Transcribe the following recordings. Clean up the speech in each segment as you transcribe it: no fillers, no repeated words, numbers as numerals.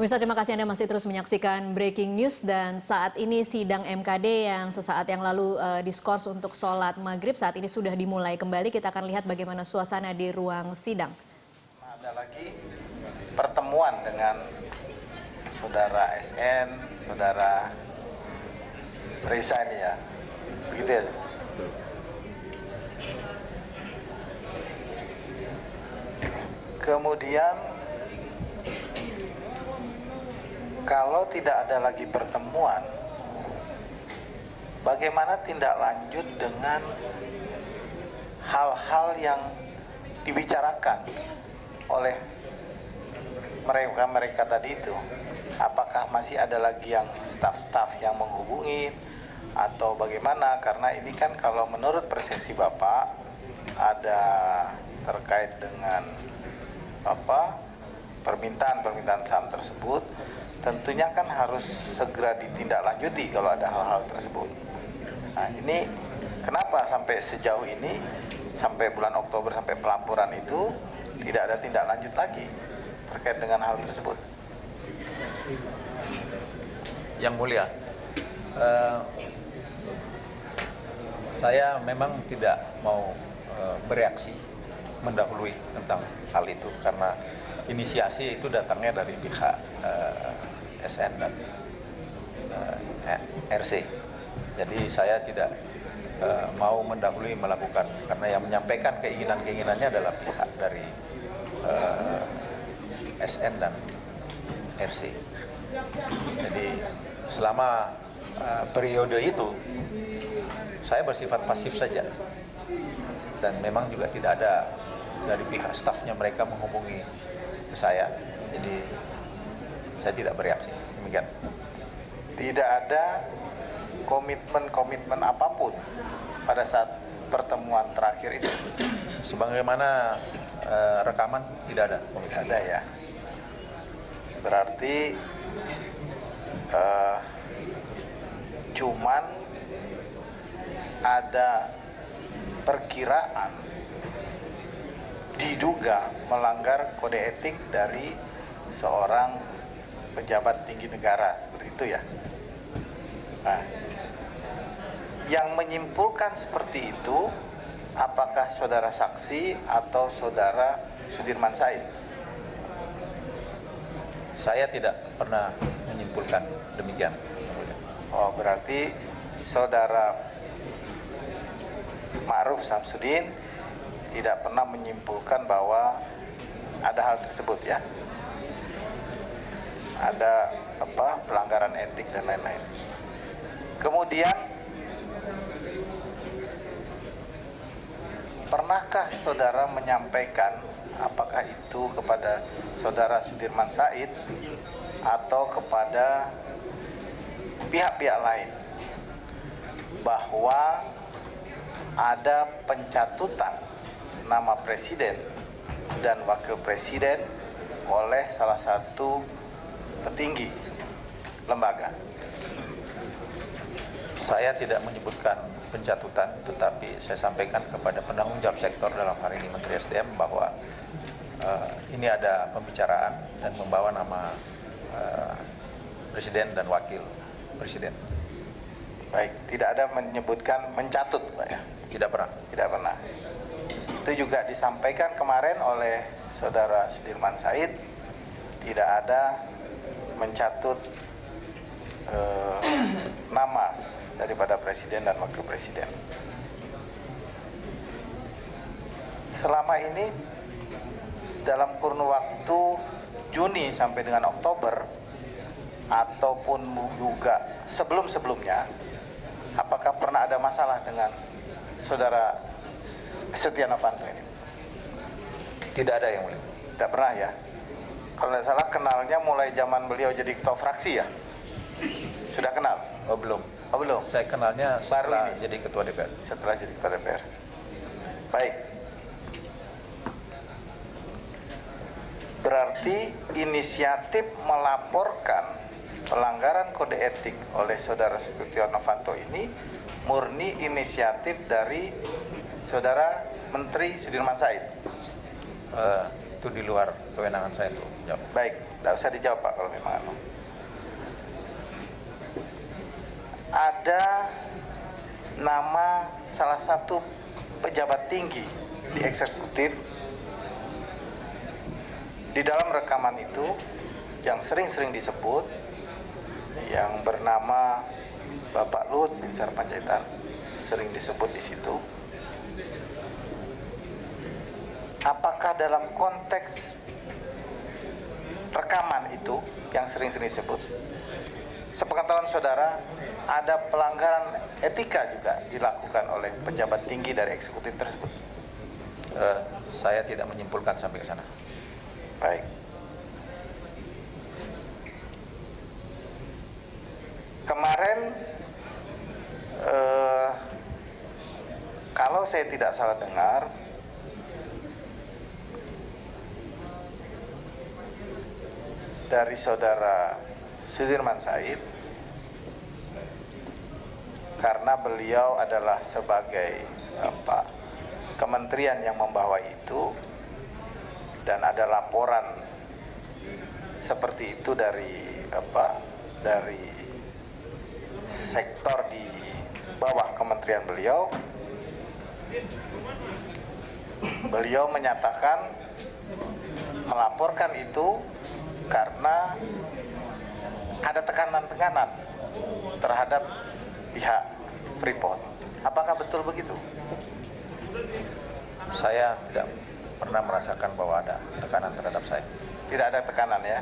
Pemirsa, terima kasih Anda masih terus menyaksikan Breaking News, dan saat ini sidang MKD yang sesaat yang lalu diskors untuk sholat maghrib saat ini sudah dimulai kembali. Kita akan lihat bagaimana suasana di ruang sidang. Ada lagi pertemuan dengan saudara SN, saudara Reza ini ya, begitu ya. Kemudian kalau tidak ada lagi pertemuan, bagaimana tindak lanjut dengan hal-hal yang dibicarakan oleh mereka tadi itu? Apakah masih ada lagi yang staf-staf yang menghubungi atau bagaimana? Karena ini kan kalau menurut persepsi Bapak ada terkait dengan permintaan saham tersebut, tentunya kan harus segera ditindaklanjuti kalau ada hal-hal tersebut. Nah, ini kenapa sampai sejauh ini, sampai bulan Oktober, sampai pelaporan itu tidak ada tindak lanjut lagi terkait dengan hal tersebut? Yang mulia, saya memang tidak mau bereaksi mendahului tentang hal itu karena inisiasi itu datangnya dari pihak SN dan RC. Jadi saya tidak mau mendahului melakukan, karena yang menyampaikan keinginannya adalah pihak dari SN dan RC. Jadi selama periode itu saya bersifat pasif saja, dan memang juga tidak ada dari pihak stafnya mereka menghubungi ke saya, jadi saya tidak bereaksi. Demikian. Tidak ada komitmen apapun pada saat pertemuan terakhir itu. Sebagaimana rekaman tidak ada. Tidak ada ya. Berarti cuman ada perkiraan diduga melanggar kode etik dari seorang pejabat tinggi negara, seperti itu ya. Nah, yang menyimpulkan seperti itu apakah saudara saksi atau saudara Sudirman Said? Saya tidak pernah menyimpulkan demikian. Oh, berarti saudara Ma'ruf Samsudin tidak pernah menyimpulkan bahwa ada hal tersebut ya, ada pelanggaran etik dan lain-lain. Kemudian pernahkah saudara menyampaikan, apakah itu kepada saudara Sudirman Said atau kepada pihak-pihak lain, bahwa ada pencatutan nama presiden dan wakil presiden oleh salah satu petinggi lembaga? Saya tidak menyebutkan pencatutan, tetapi saya sampaikan kepada penanggung jawab sektor, dalam hari ini Menteri SDM, bahwa ini ada pembicaraan dan membawa nama presiden dan wakil presiden. Baik, tidak ada menyebutkan mencatut, Pak ya? Tidak pernah. Tidak pernah. Itu juga disampaikan kemarin oleh saudara Sudirman Said, tidak ada mencatut nama daripada presiden dan wakil presiden. Selama ini dalam kurun waktu Juni sampai dengan Oktober ataupun juga sebelum-sebelumnya, apakah pernah ada masalah dengan saudara Setia Novanto ini? Tidak ada, yang mulia. Tidak pernah ya? Kalau tidak salah kenalnya mulai zaman beliau jadi ketua fraksi ya? Sudah kenal? Oh, belum. Oh, belum? Saya kenalnya setelah jadi ketua DPR. Setelah jadi ketua DPR. Baik. Berarti inisiatif melaporkan pelanggaran kode etik oleh saudara Setia Novanto ini murni inisiatif dari saudara Menteri Sudirman Said. Itu di luar kewenangan saya itu. Baik. Tidak usah dijawab Pak kalau memang anu. Ada nama salah satu pejabat tinggi di eksekutif di dalam rekaman itu yang sering-sering disebut, yang bernama Bapak Luhut Binsar Panjaitan, sering disebut di situ. Apakah dalam konteks rekaman itu yang sering-sering disebut, sepengetahuan saudara, ada pelanggaran etika juga dilakukan oleh pejabat tinggi dari eksekutif tersebut? Saya tidak menyimpulkan sampai ke sana. Baik. Kemarin, kalau saya tidak salah dengar, dari saudara Sudirman Said, karena beliau adalah sebagai kementerian yang membawa itu, dan ada laporan seperti itu dari dari sektor di bawah kementerian beliau, beliau menyatakan melaporkan itu karena ada tekanan-tekanan terhadap pihak Freeport. Apakah betul begitu? Saya tidak pernah merasakan bahwa ada tekanan terhadap saya. Tidak ada tekanan ya.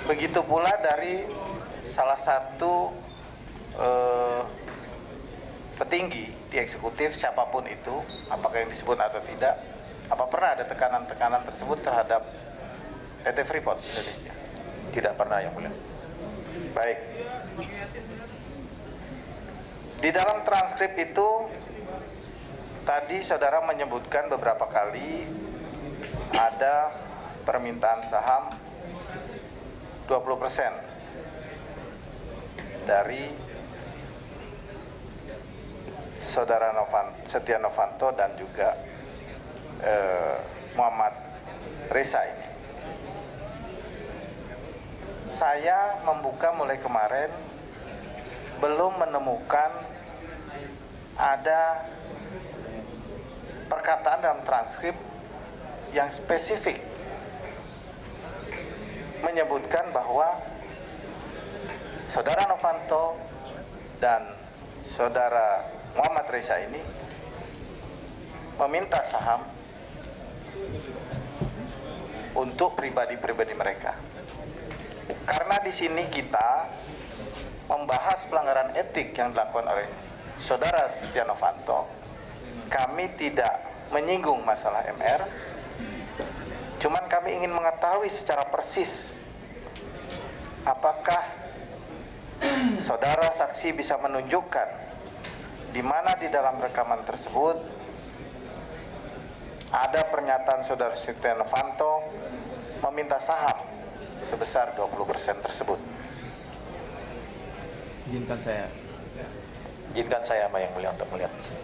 Begitu pula dari salah satu petinggi di eksekutif, siapapun itu, apakah yang disebut atau tidak, apa pernah ada tekanan-tekanan tersebut terhadap PT Freeport Indonesia? Tidak pernah, Yang Mulia. Baik. Di dalam transkrip itu tadi saudara menyebutkan beberapa kali ada permintaan saham 20% dari saudara Setia Novanto dan juga Muhammad Reza ini. Saya membuka mulai kemarin, belum menemukan ada perkataan dalam transkrip yang spesifik menyebutkan bahwa saudara Novanto dan saudara Muhammad Reza ini meminta saham untuk pribadi-pribadi mereka. Karena di sini kita membahas pelanggaran etik yang dilakukan oleh saudara Setia Novanto, kami tidak menyinggung masalah MR, cuman kami ingin mengetahui secara persis apakah saudara saksi bisa menunjukkan di mana di dalam rekaman tersebut ada pernyataan saudara Setia Novanto meminta saham sebesar 20% tersebut. Izinkan saya. Izinkan saya, Yang Mulia, untuk melihat di sini.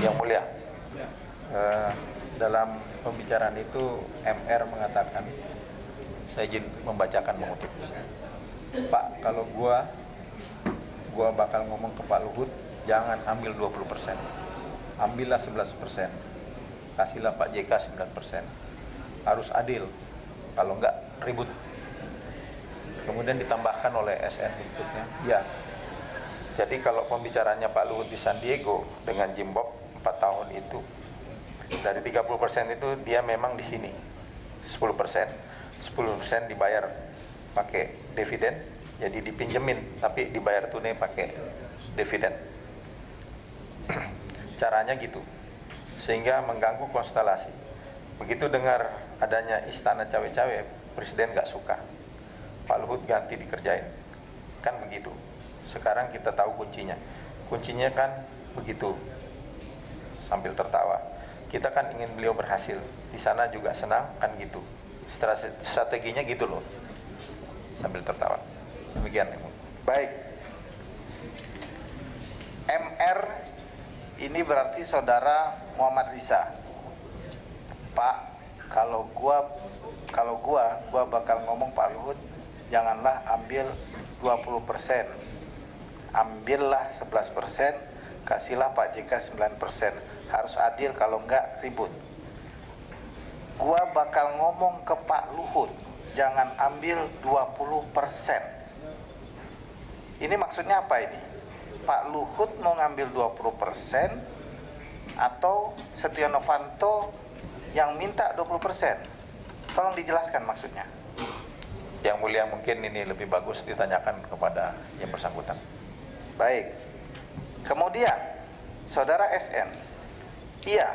Yang Mulia, dalam pembicaraan itu MR mengatakan, saya izin membacakan, mengutip, Pak, kalau gua gua bakal ngomong ke Pak Luhut, jangan ambil 20%. Ambillah 11%. Kasihlah Pak JK 9%. Harus adil. Kalau enggak ribut. Kemudian ditambahkan oleh SN berikutnya. Ya. Jadi kalau pembicaranya Pak Luhut di San Diego dengan Jimbok 4 tahun itu, dari 30% itu dia memang di sini 10%, 10% dibayar pakai dividen, jadi dipinjemin tapi dibayar tunai pakai dividen. Caranya gitu, sehingga mengganggu konstelasi. Begitu dengar adanya istana cawe-cawe, presiden nggak suka, Pak Luhut ganti dikerjain, kan begitu. Sekarang kita tahu kuncinya kan begitu, sambil tertawa. Kita kan ingin beliau berhasil, di sana juga senang, kan gitu. Strateginya gitu loh, sambil tertawa. Demikian. Baik. MR ini berarti saudara Muhammad Risa. Pak, kalau gua bakal ngomong Pak Luhut, janganlah ambil 20%. Ambillah 11%, kasihlah Pak JK 9%. Harus adil, kalau enggak ribut. Gua bakal ngomong ke Pak Luhut, jangan ambil 20%. Ini maksudnya apa ini? Pak Luhut mau ngambil 20% atau Setia Novanto yang minta 20%? Tolong dijelaskan maksudnya. Yang mulia, mungkin ini lebih bagus ditanyakan kepada yang bersangkutan. Baik. Kemudian saudara SN, iya,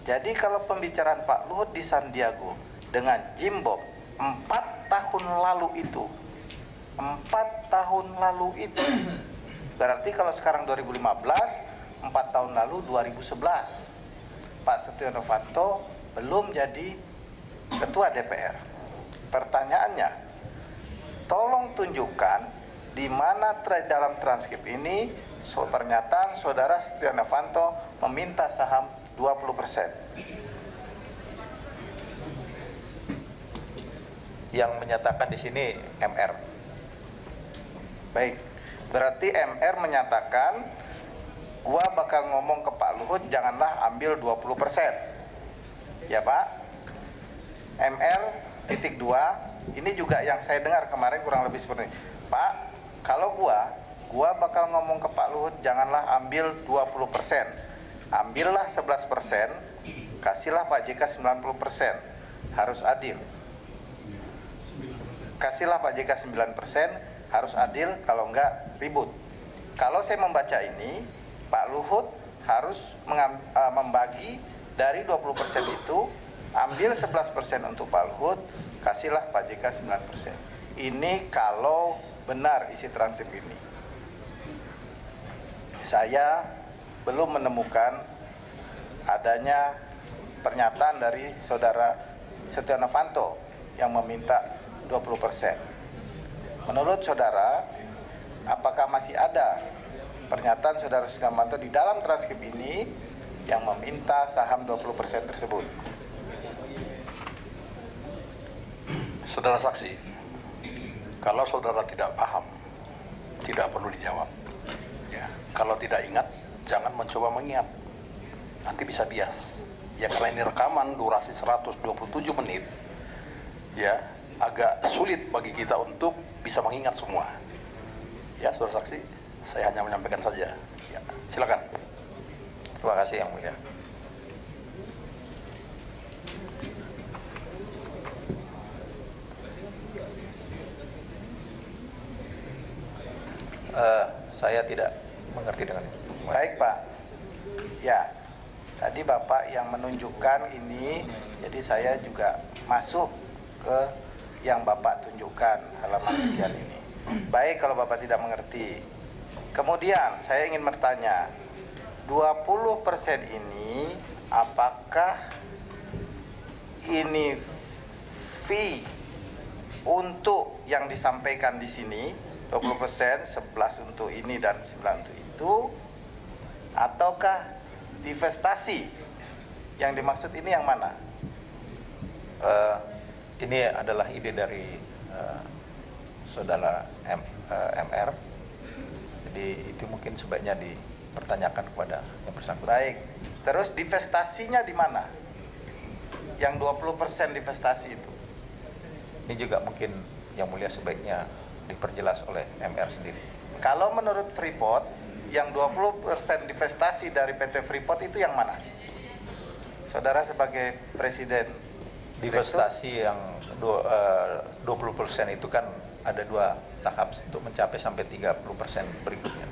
jadi kalau pembicaraan Pak Luhut di San Diego dengan Jimbok 4 tahun lalu itu, berarti kalau sekarang 2015, 4 tahun lalu 2011, Pak Setia Novanto belum jadi ketua DPR. Pertanyaannya, tolong tunjukkan di mana dalam transkrip ini pernyataan saudara Setia Novanto meminta saham 20%. Yang menyatakan di sini MR. Baik, berarti MR menyatakan gua bakal ngomong ke Pak Luhut, janganlah ambil 20%. Ya Pak. MR titik 2, ini juga yang saya dengar kemarin kurang lebih seperti ini. Pak, kalau gua bakal ngomong ke Pak Luhut, janganlah ambil 20%. Ambillah 11%, kasihlah Pak JK 90%. Harus adil. Kasihlah Pak JK 9%, harus adil, kalau enggak ribut. Kalau saya membaca ini, Pak Luhut harus membagi dari 20% itu, ambil 11% untuk Pak Luhut, kasihlah Pak JK 9%. Ini kalau benar isi transkrip ini. Saya belum menemukan adanya pernyataan dari saudara Setia Novanto yang meminta 20%. Menurut saudara, apakah masih ada pernyataan saudara Setia Novanto di dalam transkrip ini yang meminta saham 20% tersebut? Saudara saksi, kalau saudara tidak paham, tidak perlu dijawab. Ya, kalau tidak ingat, jangan mencoba mengingat. Nanti bisa bias. Ya, karena ini rekaman durasi 127 menit, ya, agak sulit bagi kita untuk bisa mengingat semua. Ya, saudara saksi, saya hanya menyampaikan saja. Ya, silakan. Terima kasih yang mulia. Saya tidak mengerti dengan itu. Baik Pak. Ya, tadi Bapak yang menunjukkan ini, jadi saya juga masuk ke yang Bapak tunjukkan halaman sekian ini. Baik kalau Bapak tidak mengerti. Kemudian saya ingin bertanya, 20% ini apakah ini fee untuk yang disampaikan di sini, 20%, 11 untuk ini dan 9 untuk itu, ataukah divestasi? Yang dimaksud ini yang mana? Ini adalah ide dari saudara MR. Jadi itu mungkin sebaiknya dipertanyakan kepada yang bersangkutan. Baik. Terus divestasinya di mana? Yang 20% divestasi itu. Ini juga mungkin yang mulia sebaiknya diperjelas oleh MR sendiri. Kalau menurut Freeport, yang 20% divestasi dari PT Freeport itu yang mana? Saudara sebagai presiden. Divestasi yang 20% itu kan ada 2 tahap untuk mencapai sampai 30% berikutnya.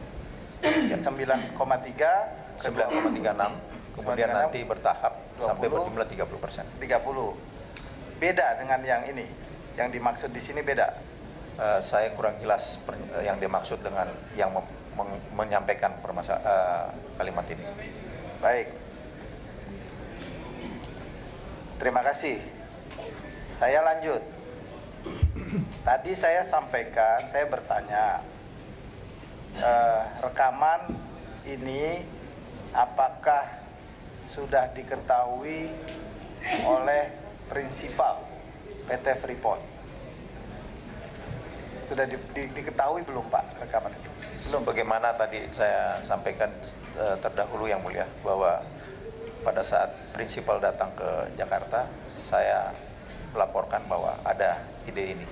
Yang 9,3 ke 9,36, kemudian 9,36, nanti bertahap 20, sampai berjumlah 30%. 30. Beda dengan yang ini. Yang dimaksud di sini beda. Saya kurang jelas yang dimaksud dengan yang menyampaikan kalimat ini. Baik. Terima kasih. Saya lanjut. Tadi saya sampaikan, saya bertanya, rekaman ini apakah sudah diketahui oleh prinsipal PT Freeport? Sudah diketahui belum Pak rekaman ini? Belum. Bagaimana tadi saya sampaikan terdahulu yang mulia, bahwa pada saat prinsipal datang ke Jakarta, saya melaporkan bahwa ada ide ini.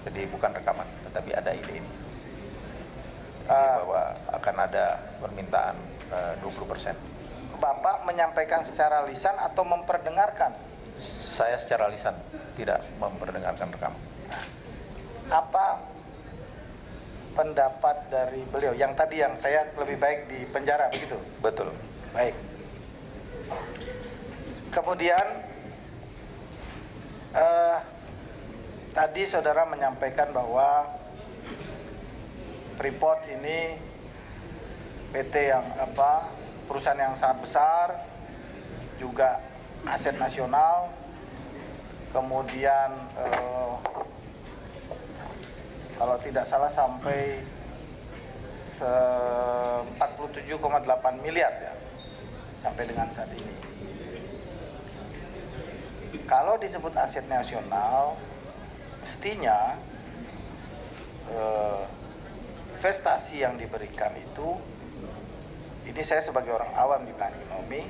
Jadi bukan rekaman, tetapi ada ide ini. Jadi bahwa akan ada permintaan 20%. Bapak menyampaikan secara lisan atau memperdengarkan? Saya secara lisan, tidak memperdengarkan rekaman. Apa pendapat dari beliau? Yang tadi yang saya lebih baik di penjara, begitu? Betul. Baik. Kemudian tadi saudara menyampaikan bahwa Freeport ini PT yang perusahaan yang sangat besar, juga aset nasional, kemudian kalau tidak salah sampai 47,8 miliar ya sampai dengan saat ini. Kalau disebut aset nasional, mestinya investasi yang diberikan itu, ini saya sebagai orang awam di bidang ekonomi,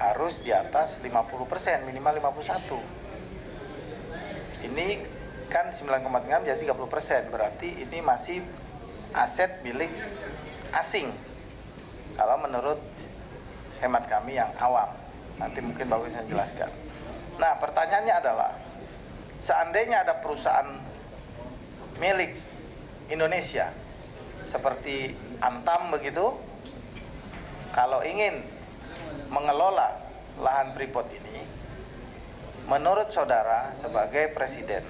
harus di atas 50%, minimal 51%. Ini kan 9,3 jadi 30%, berarti ini masih aset milik asing. Kalau menurut hemat kami yang awam, nanti mungkin Bapak bisa jelaskan. Nah, pertanyaannya adalah, seandainya ada perusahaan milik Indonesia seperti Antam begitu, kalau ingin mengelola lahan Freeport ini, menurut saudara sebagai presiden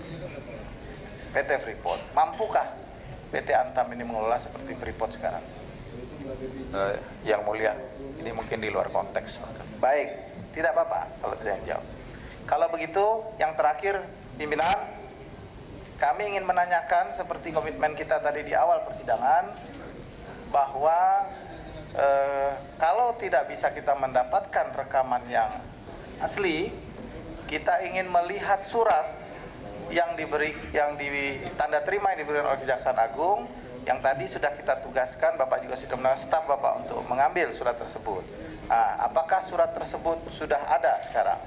PT Freeport, mampukah PT Antam ini mengelola seperti Freeport sekarang? Yang mulia, ini mungkin di luar konteks. Baik, tidak apa-apa kalau tidak jawab. Kalau begitu, yang terakhir, pimpinan, kami ingin menanyakan seperti komitmen kita tadi di awal persidangan, bahwa kalau tidak bisa kita mendapatkan rekaman yang asli, kita ingin melihat surat yang tanda terima yang diberikan oleh Kejaksaan Agung, yang tadi sudah kita tugaskan, Bapak juga sudah menawarkan staf Bapak untuk mengambil surat tersebut. Nah, apakah surat tersebut sudah ada sekarang?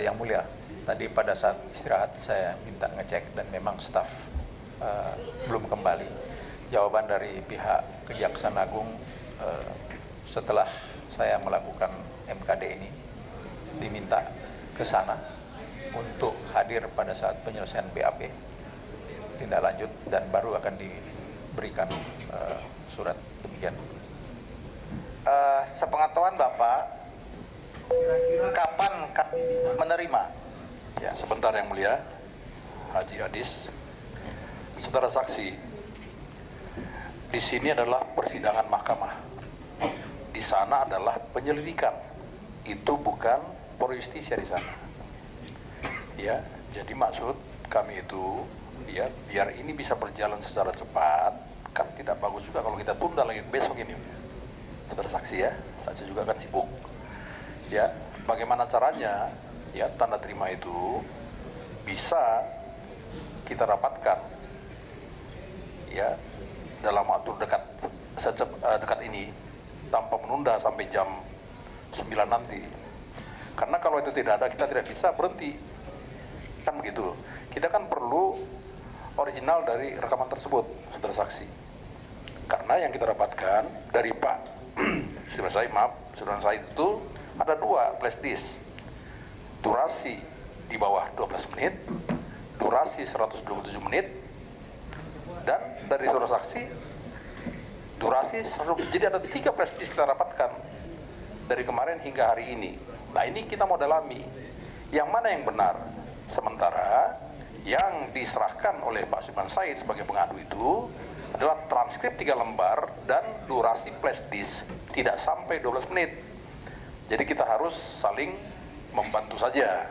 Yang mulia, tadi pada saat istirahat saya minta ngecek dan memang staf belum kembali. Jawaban dari pihak Kejaksaan Agung setelah saya melakukan MKD ini diminta ke sana untuk hadir pada saat penyelesaian BAP tindak lanjut, dan baru akan diberikan surat demikian. Sepengetahuan Bapak, kapan kami bisa menerima? Ya. Sebentar yang mulia, Haji Adis, saudara saksi, di sini adalah persidangan mahkamah, di sana adalah penyelidikan, itu bukan pro justisia di sana. Ya, jadi maksud kami itu, ya, biar ini bisa berjalan secara cepat, kan tidak bagus juga kalau kita tunda lagi besok ini. Saudara saksi ya, saksi juga kan sibuk. Ya, bagaimana caranya? Ya, tanda terima itu bisa kita rapatkan ya dalam waktu dekat ini tanpa menunda sampai jam 9 nanti. Karena kalau itu tidak ada, kita tidak bisa berhenti. Kan begitu. Kita kan perlu original dari rekaman tersebut, saudara saksi. Karena yang kita dapatkan dari Pak Sudirman Said itu ada 2 flash disk. Durasi di bawah 12 menit, durasi 127 menit, dan dari saudara saksi durasi 100. Jadi ada 3 flash disk kita dapatkan dari kemarin hingga hari ini. Nah, ini kita mau dalami yang mana yang benar. Sementara yang diserahkan oleh Pak Sudirman Said sebagai pengadu itu adalah transkrip 3 lembar dan durasi flash disk tidak sampai 12 menit. Jadi kita harus saling membantu saja.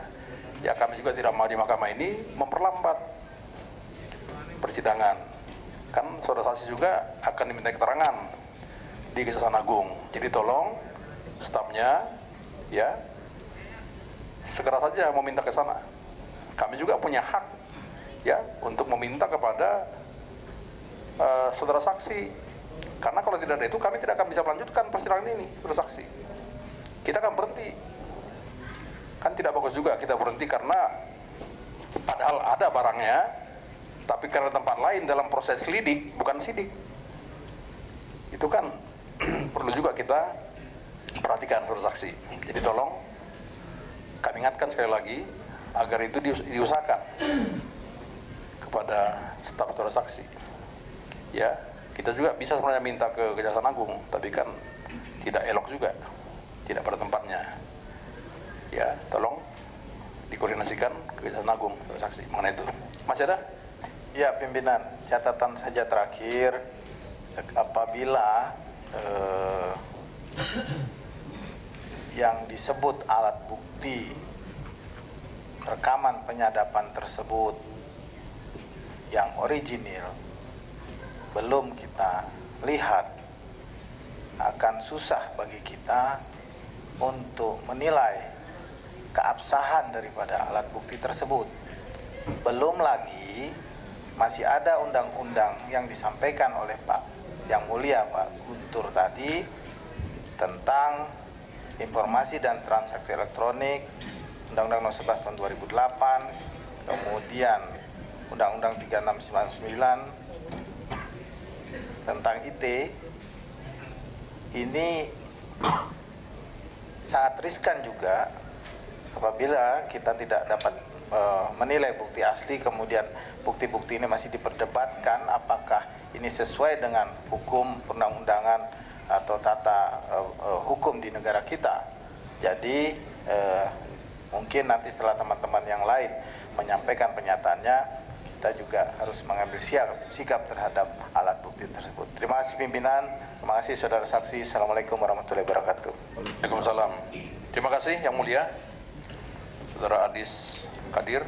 Ya, kami juga tidak mau di mahkamah ini memperlambat persidangan. Kan saudara saksi juga akan diminta keterangan di Kejaksaan Agung. Jadi tolong stafnya ya segera saja meminta ke sana. Kami juga punya hak ya untuk meminta kepada saudara saksi. Karena kalau tidak ada itu kami tidak akan bisa melanjutkan persidangan ini, saudara saksi. Kita akan berhenti. Kan tidak bagus juga kita berhenti karena padahal ada barangnya, tapi karena tempat lain dalam proses lidik, bukan sidik. Itu kan perlu juga kita perhatikan, saudara saksi. Jadi tolong kami ingatkan sekali lagi agar itu diusahakan kepada staf saudara saksi. Ya, kita juga bisa sebenarnya minta ke Kejaksaan Agung, tapi kan tidak elok juga, tidak pada tempatnya. Ya, tolong dikoordinasikan ke Kejaksaan Agung, saudara saksi, mengenai itu. Masih ada? Ya, pimpinan, catatan saja terakhir, apabila yang disebut alat bukti rekaman penyadapan tersebut yang original belum kita lihat, akan susah bagi kita untuk menilai keabsahan daripada alat bukti tersebut. Belum lagi masih ada undang-undang yang disampaikan oleh Pak Yang Mulia Pak Guntur tadi tentang informasi dan transaksi elektronik, Undang-Undang Nomor 11 Tahun 2008, kemudian Undang-Undang 3699 tentang IT. Ini sangat riskan juga apabila kita tidak dapat menilai bukti asli, kemudian bukti-bukti ini masih diperdebatkan apakah ini sesuai dengan hukum perundang-undangan atau tata hukum di negara kita. Jadi mungkin nanti setelah teman-teman yang lain menyampaikan pernyataannya, kita juga harus mengambil sikap terhadap alat bukti tersebut. Terima kasih pimpinan, terima kasih saudara saksi. Assalamualaikum warahmatullahi wabarakatuh. Waalaikumsalam. Terima kasih Yang Mulia Saudara Adis Kadir.